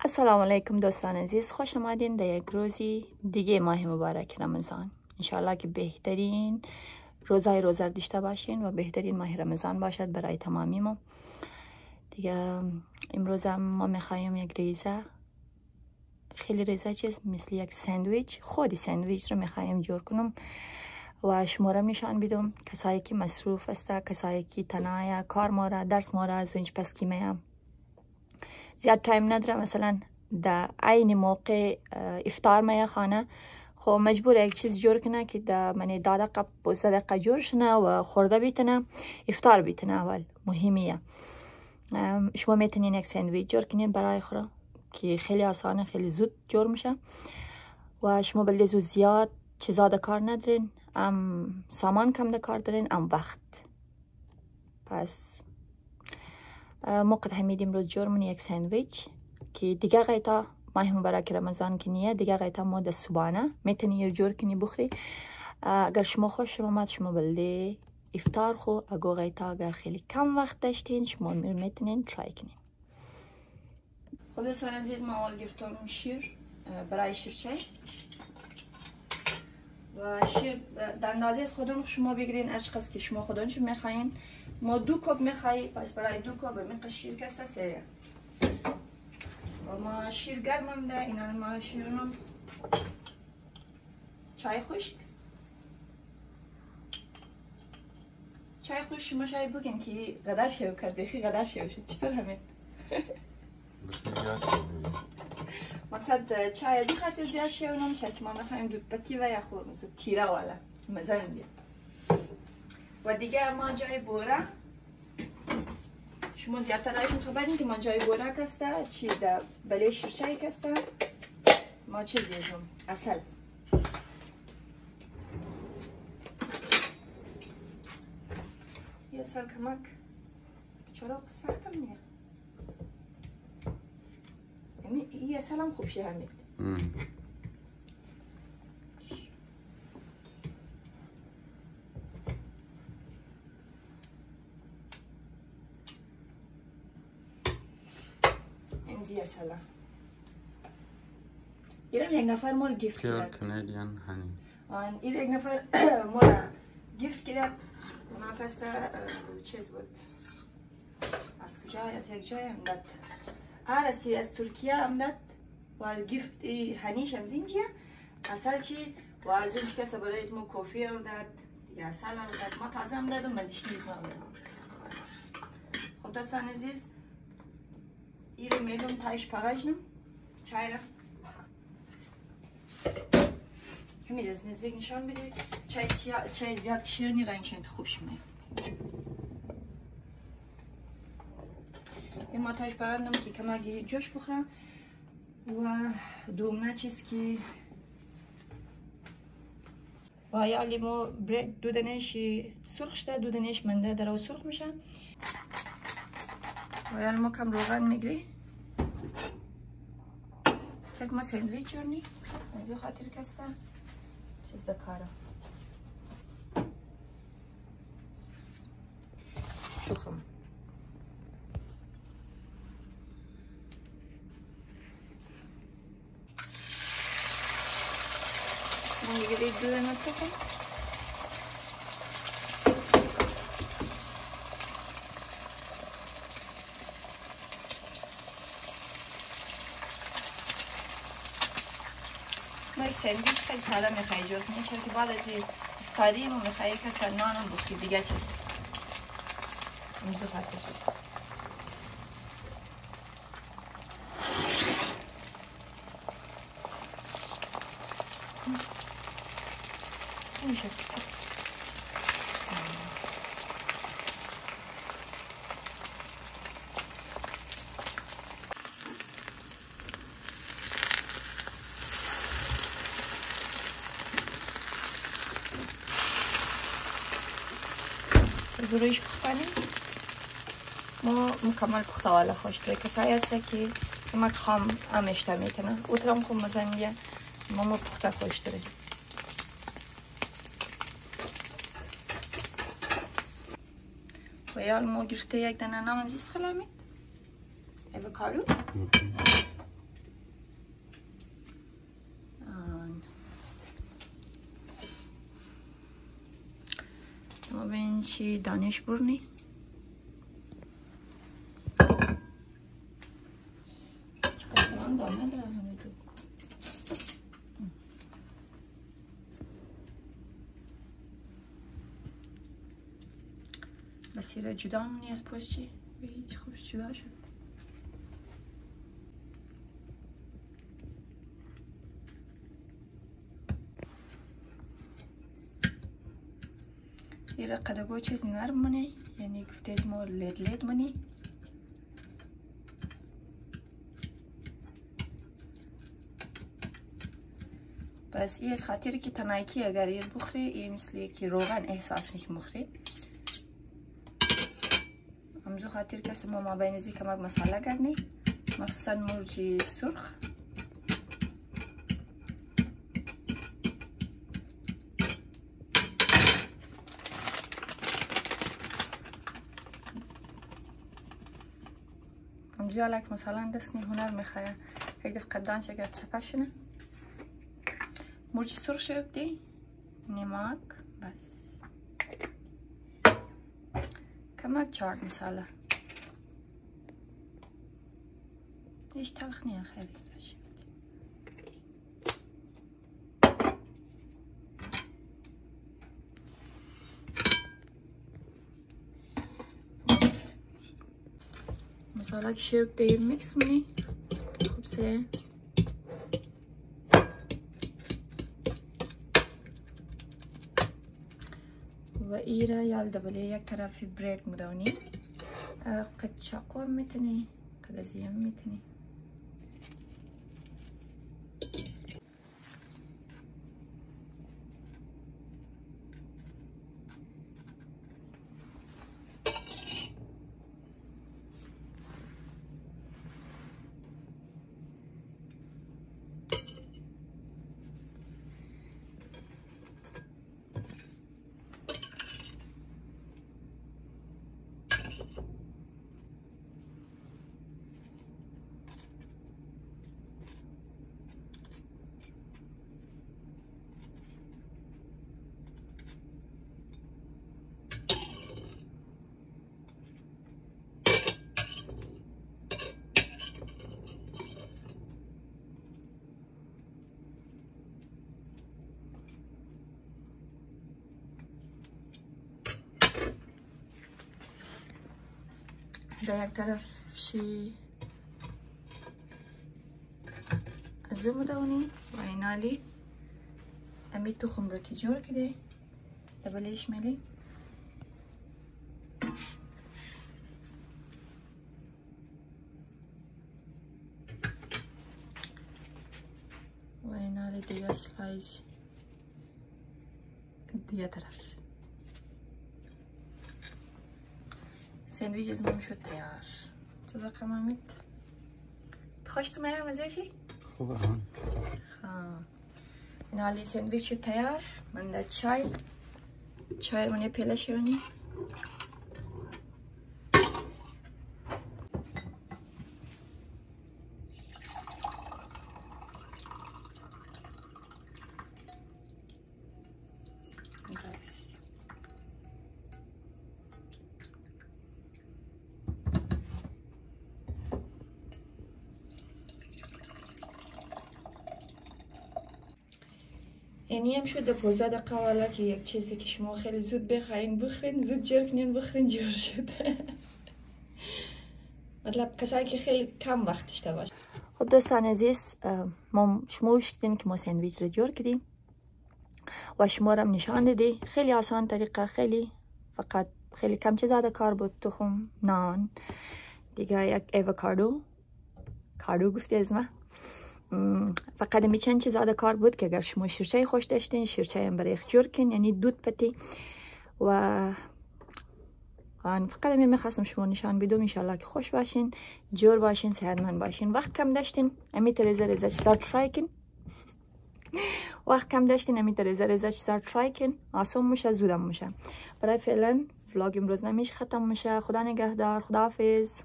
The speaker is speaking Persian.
السلام علیکم دوستان عزیز، خوش آمدین در یک روزی دیگه ماه مبارک رمضان. انشالله که بهترین روزای روزه داشته باشین و بهترین ماه رمضان باشد برای تمامی ما. دیگه امروز هم ما میخوایم یک ریزه، خیلی ریزه چیز مثل یک ساندویچ، خودی ساندویچ رو میخوایم جور کنم و شما را نشان بدم. کسایی که مصروف است، کسایی که تنها کار ماره، درس ماره، از اینج پس که میام زیاد تایم نداره، مثلا در عین موقع افطار میه خانه، خب مجبور یک چیز جور کنه که در منی 10 دقیقه 15 دقیقه جور شنه و خورده بیتنه، افطار بیتنه. اول مهمیه شما میتونین یک ساندویچ جور کنین برای خورا که خیلی آسانه، خیلی زود جور میشه و شما بلدی زیاد چیزا در کار ندارین، سامان کم در کار دارین، وقت. پس ما قد حمید امروز جور من یک ساندویچ که دیگه غیتا ماه مبارک رمضان که نیه، دیگه غیتا ما در صبحانه میتونی یه جور کنی بخوری. اگر شما خوش اومد شما بلده افطار خو، اگه غیتا اگر خیلی کم وقت داشتین شما میتونین ترای کنین. خب دوستان عزیز، ما اول گرفتم شیر برای شیرچای و شیر در اندازه از خودتون شما بگیرین، هر چقدر که شما خودتون میخواین. ما 2 کپ میخوایی، پس برای 2 کپ من شیر کسته سه و ما شیر گرمم ده. اینا ما شیرنم چای خشک شما شاید بگین که قدر شو کرد، بخی قدر شو شد چطور همین مقصد چای از این خاطر زیاد شونم، چای که ما میخوایم دود پتی و یا خور مثل تیره والا مزه میده. و دیگه ما جای بوره، شما زیادتر رایشون خبرین که ما جای بوره کسته چی ده بله شیرچای کسته، ما چه زیزم اصل یه اصل کمک چرا سختم نیه، یعنی یه اصل هم خوب شه همین. اینجا اصلا ایرم یک نفر ما رو گیفت کرد، کانادین هانی این یک نفر ما رو گیفت کرد. اونا کسته چیز بود از کجا، از یک جای هم داد، عرصی از ترکیه هم داد و گیفت هنیش هم زینجیه اصل چی و از اونش کسته برای اسمو کافی رو داد دیگه، اصل هم داد. ما تازه هم دادم، من دیش نیزم دادم. خب دوستان عزیز، این رو میلم تایش پغشنم چای را همین از نزدیک نشان بده. چای زیاد شیرنی رنگش انتخاب شمه. این ما تایش پغشنم که کمکی جوش بخورم و دومنه چیز که و یا لیمو برد دودنش سرخ شده، دودنش منده در او سرخ میشه و یا لیمو کم روغن میگیری چک ما ساندویچ جورنی به خاطر کسته چیز در کاره تخم میگیری دودن تخم ما یک ساندویچ خیلی ساده میخوایی جور کنی، چرا که بعد از افطاری ما میخوایی که نان هم بخوری دیگه چیز امروز خاطر شد. میشه برویش پختنیم ما مکمل پخته والا خوش داره. کسایی هسته که کمک خام هم اشته میتونه اوترم خوب مزه میگه، ما پخته خوش داره. و یال ما گرفته یک دنه نام زیست خلامی avocado. این چی دانش برنی چقدر دانه داره همه دو بسیره جدا منی از پشت چی به هیچ خوبش جدا شد ایره قدگو چیز نرم منی یعنی گفته از ما لید منی بس این از خاطری که تنایکی اگر ایر بخوری این مثل که روغن احساس میکنی بخوری همزو خاطر کسی ما بین ازی کمک مساله گرنی مخصوصا مرجی سرخ همجا لک مثلا دستنی هنر میخواه یک دفعه قدان شکر چپشونه مرجی سرخ شد دی نمک بس کمک چارت مساله هیچ تلخ نیه خیلی کساش مساله که شد دی میکس منی خوب سه و ایره یال دبله یک طرفی بریک مدونی قد چاقو میتونی قد ازیم میتونی در یک طرف شی ازو مدونی و اینالی امی تخم رو که جور کده دبلیش ملی و اینالی دیگه سلایز دیگه طرف ساندویچ از من شد تیار چطور قمامید؟ خوشت اومد مزه چی؟ خوبه این حالی ساندویچ شد تیار من در چای رو منی پیله شونی اینی هم شده 15 دقیقه والا که یک چیزی که شما خیلی زود بخواین بخورین زود جور کنین بخورین جور شده مطلب کسایی که خیلی کم وقت داشته باشه. خب دوستان عزیز شما شدین که ما ساندویچ رو جور کردیم و شما رو نشان دادی خیلی آسان طریقه خیلی فقط خیلی کم چیز زیاده کار بود تخم نان دیگه یک اوکادو کادو گفتی از من فقط می چند چیز زیاده کار بود که اگر شما شیرچه خوش داشتین شیرچه هم برای جور کن یعنی دود پتی و فقط می میخواستم شما نشان بدم انشالله که خوش باشین جور باشین صحتمند باشین وقت کم داشتین امی ریزه سر ترای کن وقت کم داشتین امی ریزه سر ترای کن آسان میشه زودم میشه برای فعلا ولاگ امروز نمیشه ختم میشه خدا نگهدار خداحافظ